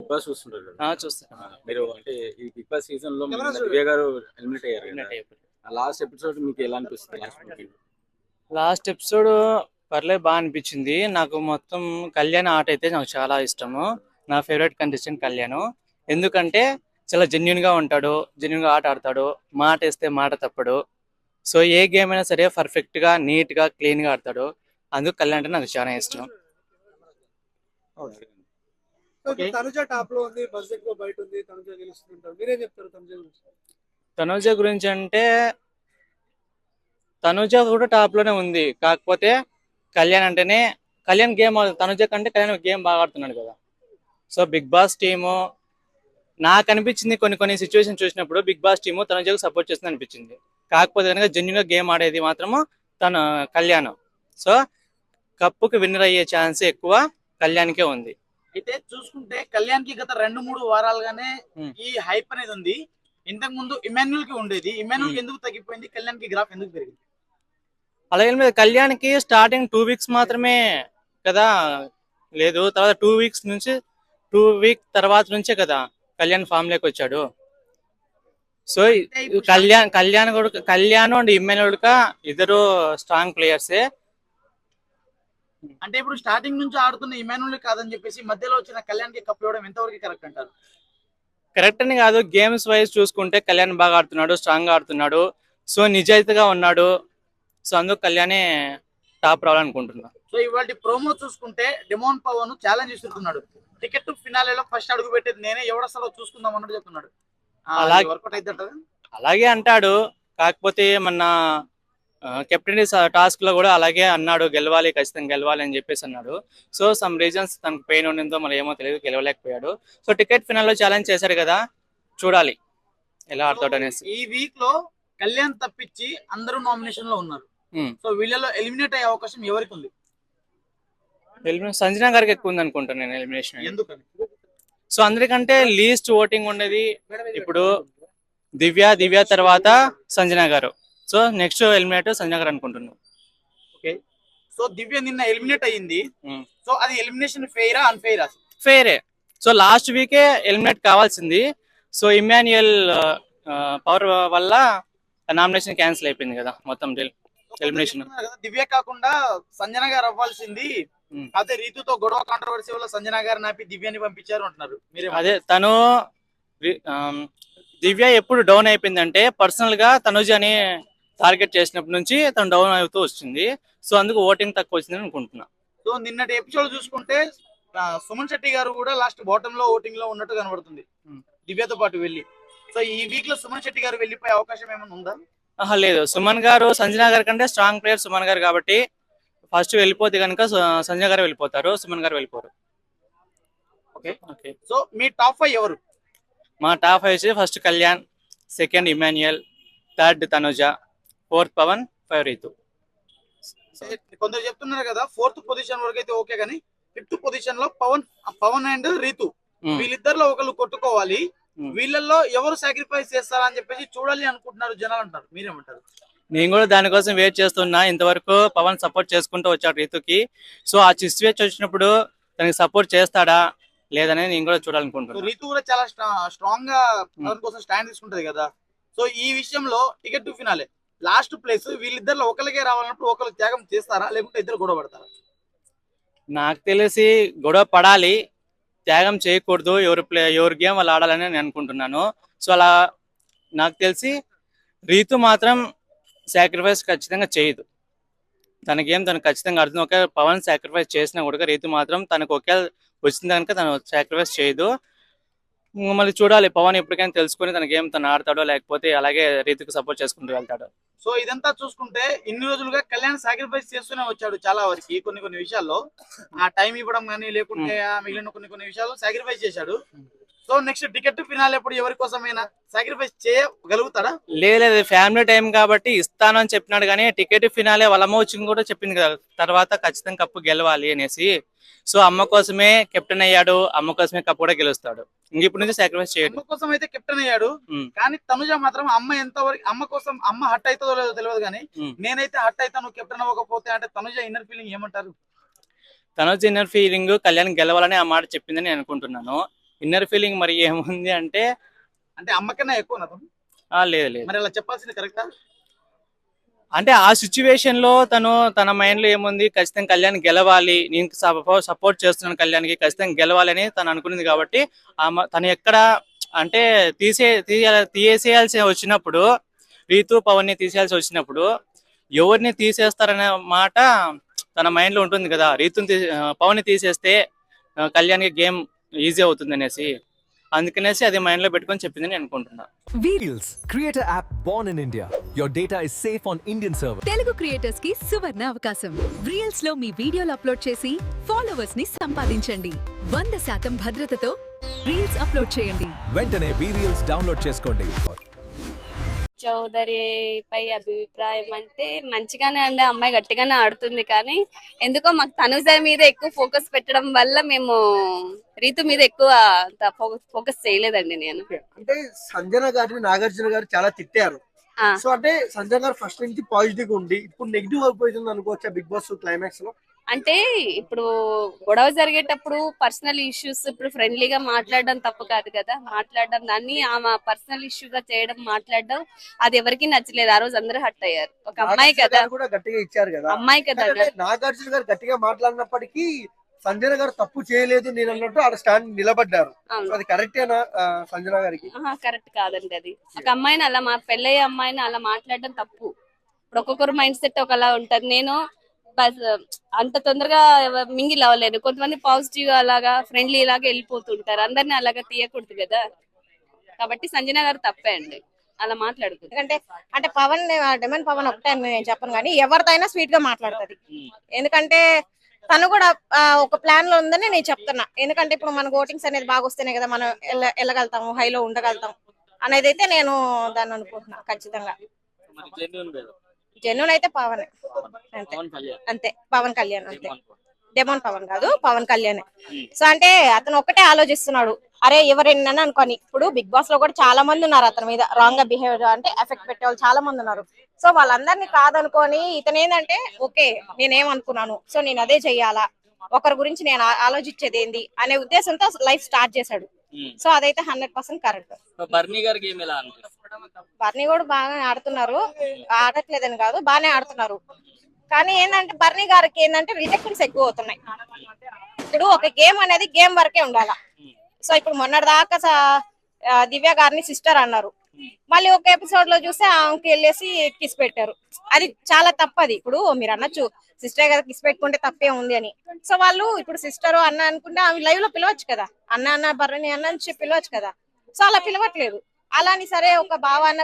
Big boss చూస్తుంటారు కదా. చూస్తాను. మీరు అంటే ఈ బిగ్ బాస్ సీజన్ లో దివ్య గారు ఎలిమినేట్ అయ్యారు కదా. లాస్ట్ ఎపిసోడ్ మీకు ఎలా అనిపిస్తుంది? లాస్ట్ ఎపిసోడ్ పర్లేదు బాగా అనిపించింది నాకు. మొత్తం కళ్యాణ్ ఆట అయితే నాకు చాలా ఇష్టము. నా ఫేవరెట్ కంటెస్టెంట్ కళ్యాణ్. ఎందుకంటే చాలా జెన్యున్ గా ఉంటాడు, జెన్యున్ గా ఆట ఆడతాడు, మాట వేస్తే మాట తప్పడు. సో ఏ గేమ్ అయినా సరే పర్ఫెక్ట్ గా, నీట్ గా, క్లీన్ గా ఆడతాడు. అందుకు కళ్యాణ్ అంటే నాకు చాలా ఇష్టం. తనుజ టాప్ లో ఉంది, బస్ ఎక్కువ బయట ఉంది, తనుజ గెలుస్తుంటారు. మీరేం చెప్తారు తనుజ గురించి? తనుజ గురించి అంటే తనుజ కూడా టాప్ లోనే ఉంది. కాకపోతే కళ్యాణ్ అంటేనే కళ్యాణ్ గేమ్ తనుజ కంటే కళ్యాణ్ గేమ్ బాగా ఆడుతున్నాడు కదా. సో బిగ్ బాస్ టీము నాకు అనిపించింది, కొన్ని కొన్ని సిచ్యువేషన్ చూసినప్పుడు బిగ్ బాస్ టీము తనుజకు సపోర్ట్ చేస్తుంది అనిపించింది. కాకపోతే కనుక జెన్యున్ గా గేమ్ ఆడేది మాత్రము తన కళ్యాణ్. సో కప్పుకి విన్నర్ అయ్యే ఛాన్స్ ఎక్కువ కళ్యాణ్కే ఉంది. అయితే చూసుకుంటే కళ్యాణ్ కి గత 2-3 వారాలుగానే ఈ హైప్ అనేది ఉంది. ఇంతకు ముందు ఇమాన్యుల్ కి ఉండేది. ఇమాన్యుల్ ఎందుకు తగ్గిపోయింది? కళ్యాణ్ కి గ్రాఫ్ ఎందుకు పెరిగింది? అలాగే కళ్యాణ్ కి స్టార్టింగ్ 2 వీక్స్ మాత్రమే కదా లేదు, తర్వాత 2 వీక్స్ నుంచి 2 వీక్ తర్వాత నుంచే కదా కళ్యాణ్ ఫామ్ లోకి వచ్చాడు. సో కళ్యాణ్ అండ్ ఇమ్మాన్యుల్ ఇద్దరు స్ట్రాంగ్ ప్లేయర్సే. అంటే ఇప్పుడు స్టార్టింగ్ నుంచి ఆడుతున్న ఇమాన్యుల్ కాదని చెప్పేసి మధ్యలో వచ్చిన కళ్యాణ్ కి కప్ ఇవ్వడం ఎంతవరకు కరెక్ట్ అంటారు? కరెక్ట్ అని కాదు, గేమ్స్ వైజ్ చూసుకుంటే కళ్యాణ్ బాగా ఆడుతున్నాడు, స్ట్రాంగ్ గా ఆడుతున్నాడు. సో నిజాయితీగా ఉన్నాడు. సో అందుకు కళ్యాణే టాప్ రావాలనుకుంటున్నా. సో ఇవాళ ప్రోమో చూసుకుంటే డిమోన్ పవన్ ఛాలెంజ్ ఇస్తున్నాడు. టికెట్ టు ఫినాలేలో ఫస్ట్ అడుగు పెట్టేది నేనే, ఎవడసలో చూసుకుందాం అన్నట్టు చెప్తున్నాడు. అలాగే అంటాడు. కాకపోతే మన కెప్టెన్ టాస్క్ లో కూడా అలాగే అన్నాడు, గెలవాలి, ఖచ్చితంగా గెలవాలి అని చెప్పేసి అన్నాడు. సో సమ్ రీజన్స్ తనకు పెయిన్ ఉండిందో మరి ఏమో తెలియదు, గెలవలేకపోయాడు. సో టికెట్ ఫినాల్లో ఛాలెంజ్ చేశాడు కదా, చూడాలి ఎలా ఆడతాడు అనేసి. ఈ వీక్ లో కళ్యాణ్ తప్పించి అందరూ నామినేషన్ లో ఉన్నారు. సో వీళ్ళలో ఎలిమినేట్ అయ్యే అవకాశం ఎవరికి ఉంది? సంజన గారికి ఎక్కువ ఉంది అనుకుంటాను నేను ఎలిమినేషన్. ఎందుకని? సో అందరికంటే లీస్ట్ ఓటింగ్ ఉండేది ఇప్పుడు దివ్య తర్వాత సంజన గారు. సో నెక్స్ట్ ఎలిమినేట్ సంజన గారు అనుకుంటున్నాను. ఓకే, సో దివ్య నిన్న ఎలిమినేట్ అయ్యింది. సో అది ఎలిమినేషన్ ఫెయిరా అన్ఫెయిరా? ఫెయిరే. సో లాస్ట్ వీకే ఎలిమినేట్ కావాల్సింది. సో ఇమాన్యుయల్ పవర్ వల్ల నామినేషన్ క్యాన్సిల్ అయిపోయింది కదా మొత్తం ఎలిమినేషన్. దివ్య కాకుండా సంజన గారు అవ్వాల్సింది. అదే రీతుతో గొడవ కాంట్రవర్సీ వల్ల సంజన గారు నాపి దివ్యాని పంపించారు అంటున్నారు. అదే తను దివ్య ఎప్పుడు డౌన్ అయిపోయిందంటే పర్సనల్ గా తనుజని టార్గెట్ చేసినప్పటి నుంచి తను డౌన్ అవుతూ వచ్చింది. సో అందుకు ఓటింగ్ తక్కువ వచ్చింది అనుకుంటున్నా. సో నిన్నటి ఎపిసోడ్ చూసుకుంటే సుమన్ శెట్టి గారు కూడా లాస్ట్ బాటమ్ లో ఓటింగ్ లో ఉన్నట్టు కనబడుతుంది దివ్యతో పాటు వెళ్ళి. సో ఈ వీక్ లో సుమన్ శెట్టి గారు వెళ్ళిపోయే అవకాశం ఏమైనా ఉందా? లేదు, సుమన్ గారు సంజన గారి కంటే స్ట్రాంగ్ ప్లేయర్ సుమన్ గారు కాబట్టి ఫస్ట్ వెళ్ళిపోతే కనుక సంజన గారు వెళ్ళిపోతారు, సుమన్ గారు వెళ్ళిపోరు. ఓకే ఓకే, సో మీ టాప్ 5 ఎవరు? మా టాప్ 5 వచ్చి first Kalyan, second Emmanuel, third Tanuja, fourth Pavan, 5 Rithu. కొందరు చెప్తున్నారు కదా 4th పొజిషన్ వరకు అయితే ఓకే, కానీ 5th పొజిషన్ లో పవన్ అండ్ రీతు వీళ్ళిద్దరిలో ఒకళ్ళు కొట్టుకోవాలి. వీళ్ళల్లో ఎవరు సాక్రిఫైస్ చేస్తారా అని చెప్పేసి చూడాలి అనుకుంటున్నారు జనాలు అంటారు. మీరేమంటారు? నేను కూడా దానికోసం వెయిట్ చేస్తున్నా. ఇంతవరకు పవన్ సపోర్ట్ చేసుకుంటూ వచ్చాడు రీతుకి. సో ఆ సిచ్యువేషన్ వచ్చినప్పుడు తనకి సపోర్ట్ చేస్తాడా లేదని నేను కూడా చూడాలనుకుంటున్నాను. రీతు కూడా చాలా స్ట్రాంగ్ గా పవన్ కోసం స్టాండ్ తీసుకుంటది కదా. సో ఈ విషయంలో ticket to finale last place వీళ్ళిద్దరిలో ఒకరికే రావాలన్నప్పుడు ఒకరు త్యాగం చేస్తారా, లేకుంటే ఇద్దరు గొడవ పడతారా? నాకు తెలిసి గొడవ పడాలి, త్యాగం చేయకూడదు. ఎవరి గేమ్ వాళ్ళు ఆడాలని నేను అనుకుంటున్నాను. సో అలా నాకు తెలిసి రీతు మాత్రం సాక్రిఫైస్ ఖచ్చితంగా చేయదు. తన గేమ్ తనకు ఖచ్చితంగా అర్థం. ఒకే పవన్ సాక్రిఫైస్ చేసినా కూడా రీతు మాత్రం తనకు ఒకే వచ్చింది కనుక తను సాక్రిఫైస్ చేయదు. మళ్ళీ చూడాలి పవన్ ఎప్పటికైనా తెలుసుకుని తన గేమ్ తను ఆడతాడో లేకపోతే అలాగే రీతికి సపోర్ట్ చేసుకుంటూ వెళ్తాడు. సో ఇదంతా చూసుకుంటే ఇన్ని రోజులుగా కళ్యాణ్ సాక్రిఫైస్ చేస్తూనే వచ్చాడు చాలా వరకు. కొన్ని విషయాల్లో ఆ టైం ఇవ్వడం కానీ లేకుంటే మిగిలిన కొన్ని విషయాల్లో సాక్రిఫైస్ చేశాడు. సో నెక్స్ట్ టికెట్ ఫినాల్ ఎప్పుడు ఎవరి కోసమైనా సాక్రిఫైస్ చేయగలుగుతాడా? లేదు, ఫ్యామిలీ టైం కాబట్టి ఇస్తాను అని చెప్పినాడు. కానీ టికెట్ ఫినాలే వాళ్ళ అమ్మ వచ్చి కూడా చెప్పింది కదా తర్వాత ఖచ్చితంగా కప్పు గెలవాలి అనేసి. సో అమ్మ కోసమే కెప్టెన్ అయ్యాడు, అమ్మ కోసమే కప్పు కూడా గెలుస్తాడు. ఇంక ఇప్పుడు నుంచి సాక్రిఫైస్ చేయడు. అమ్మ కోసం అయితే కెప్టెన్ అయ్యాడు, కానీ తనుజ మాత్రం అమ్మ ఎంతవరకు అమ్మ కోసం అమ్మ హట్ అవుతుందో లేదో తెలియదు. కానీ నేనైతే హట్ అవుతాను కెప్టెన్ అవ్వకపోతే అంటే తనుజ ఇన్నర్ ఫీలింగ్ ఏమంటారు? తనుజ ఇన్నర్ ఫీలింగ్ కళ్యాణ్ గెలవాలని ఆ మాట చెప్పిందని నేను అనుకుంటున్నాను. ఇన్నర్ ఫీలింగ్ మరి ఏముంది అంటే అంటే అమ్మకన్నా ఎక్కువ లేదు లేదు. మరి అలా చెప్పాల్సింది కరెక్టా? అంటే ఆ సిచ్యువేషన్ లో తన మైండ్ లో ఏముంది, ఖచ్చితంగా కళ్యాణ్ గెలవాలి, నేను సపోర్ట్ చేస్తున్నాను కళ్యాణ్కి, ఖచ్చితంగా గెలవాలని తను అనుకున్నది కాబట్టి తను ఎక్కడ అంటే తీసేయాల్సి వచ్చినప్పుడు, రీతు పవన్ ని తీసేయాల్సి వచ్చినప్పుడు ఎవరిని తీసేస్తారనే మాట తన మైండ్ లో ఉంటుంది కదా. పవన్ ని తీసేస్తే కళ్యాణ్కి గేమ్ ఈజీ అవుతుంది అనేసి, అందుకనేసి అది మైండ్ లో పెట్టుకొని చెప్పిందని అనుకుంటున్నా. Reels, creator app born in India. Your data is safe on Indian server. Telugu creators కి సువర్ణ అవకాశం. రీల్స్ లో మీ వీడియోలు అప్లోడ్ చేసి ఫాలోవర్స్ ని సంపాదించండి. 100% భద్రతతో రీల్స్ అప్లోడ్ చేయండి. వెంటనే Reels డౌన్లోడ్ చేసుకోండి. చౌదరి పై అభిప్రాయం అంటే మంచిగానే అండి, అమ్మాయి గట్టిగానే ఆడుతుంది. కానీ ఎందుకో మాకు తనుజ మీద ఎక్కువ ఫోకస్ పెట్టడం వల్ల మేము రీతు మీద ఎక్కువ ఫోకస్ చేయలేదండి. నేను అంటే సంజన గారిని నాగార్జున గారు చాలా తిట్టారు. సో అంటే సంజన గారు ఫస్ట్ నుంచి పాజిటివ్ గా ఉండి ఇప్పుడు నెగిటివ్ అయిపోతుంది అనుకోవచ్చా బిగ్ బాస్ క్లైమాక్స్ లో? అంటే ఇప్పుడు గొడవ జరిగేటప్పుడు పర్సనల్ ఇష్యూస్ ఇప్పుడు ఫ్రెండ్లీగా మాట్లాడడం తప్పు కాదు కదా. మాట్లాడడం దాన్ని ఆమె పర్సనల్ ఇష్యూగా చేయడం, మాట్లాడడం అది ఎవరికి నచ్చలేదు. ఆ రోజు అందరూ హట్ అయ్యారు. ఒక అమ్మాయి కదా, కూడా గట్టిగా ఇచ్చారు కదా, అమ్మాయి కదా. నాగార్జున గారు గట్టిగా మాట్లాడినప్పటికీ సంజన గారు తప్పు చేయలేదు నేను అన్నట్టు ఆడ స్టాండ్ నిలబడ్డారు. అది కరెక్టేనా సంజన గారికి? కరెక్ట్ కాదండి. అది ఒక అమ్మాయిని అలా పెళ్ళయ్యే అమ్మాయిని అలా మాట్లాడడం తప్పు. ఇప్పుడు ఒక్కొక్కరు మైండ్ సెట్ ఒకలా ఉంటది. నేను అంత తొందరగా మింగిల్ అవ్వలేదు. కొంతమంది పాజిటివ్ గా అలాగా ఫ్రెండ్లీ లాగా వెళ్ళిపోతుంటారు. అందరినీ అలాగా తీయకూడదు కదా. కాబట్టి సంజన గారు తప్పే అండి అలా మాట్లాడుతుంది. అంటే పవన్ డెమన్ పవన్ ఒకటే అని నేను చెప్పను, కానీ ఎవరిదైనా స్వీట్ గా మాట్లాడుతుంది. ఎందుకంటే తను కూడా ఒక ప్లాన్ లో ఉందని నేను చెప్తున్నా. ఎందుకంటే ఇప్పుడు మన ఓటింగ్స్ అనేది బాగా వస్తేనే కదా మనం వెళ్ళగలుగుతాము, హైలో ఉండగలుగుతాం అనేది అయితే నేను దాన్ని అనుకుంటున్నా. ఖచ్చితంగా జెన్యూన్ అయితే పవన్ అంతే, పవన్ కళ్యాణ్ అంతే. డెమోన్ పవన్ కాదు, పవన్ కళ్యాణ్. సో అంటే అతను ఒకటే ఆలోచిస్తున్నాడు, అరే ఎవరైనా అనుకోని. ఇప్పుడు బిగ్ బాస్ లో కూడా చాలా మంది ఉన్నారు అతని మీద రాంగ్ గా బిహేవ్ అంటే ఎఫెక్ట్ పెట్టే వాళ్ళు చాలా మంది ఉన్నారు. సో వాళ్ళందరినీ కాదనుకొని ఇతను ఏంటంటే ఓకే నేనేమనుకున్నాను, సో నేను అదే చెయ్యాలా, ఒకరి గురించి నేను ఆలోచించేది ఏంది అనే ఉద్దేశంతో లైఫ్ స్టార్ట్ చేశాడు. సో అదైతే 100% కరెక్ట్. బర్నీ కూడా బాగా ఆడుతున్నారు, ఆడట్లేదని కాదు, బాగానే ఆడుతున్నారు. కానీ ఏంటంటే బర్నీ గారికి ఏంటంటే రిజెక్షన్స్ ఎక్కువ అవుతున్నాయి. ఇప్పుడు ఒక గేమ్ అనేది గేమ్ వరకే ఉండాలా. సో ఇప్పుడు మొన్నటిదాకా దివ్య గారిని సిస్టర్ అన్నారు, మళ్ళీ ఒక ఎపిసోడ్ లో చూస్తే ఆమెకి వెళ్ళేసి కిస్ పెట్టారు. అది చాలా తప్పది. ఇప్పుడు మీరు అనొచ్చు సిస్టర్ గారు కిస్ పెట్టుకుంటే తప్పే ఉంది అని. సో వాళ్ళు ఇప్పుడు సిస్టర్ అన్న అనుకుంటే ఆమె లైవ్ లో పిలవచ్చు కదా, అన్న బర్నీ అన్న అని చెప్పి పిలవచ్చు కదా. సో అలా పిలవట్లేదు. అలాని సరే ఒక బావ అన్న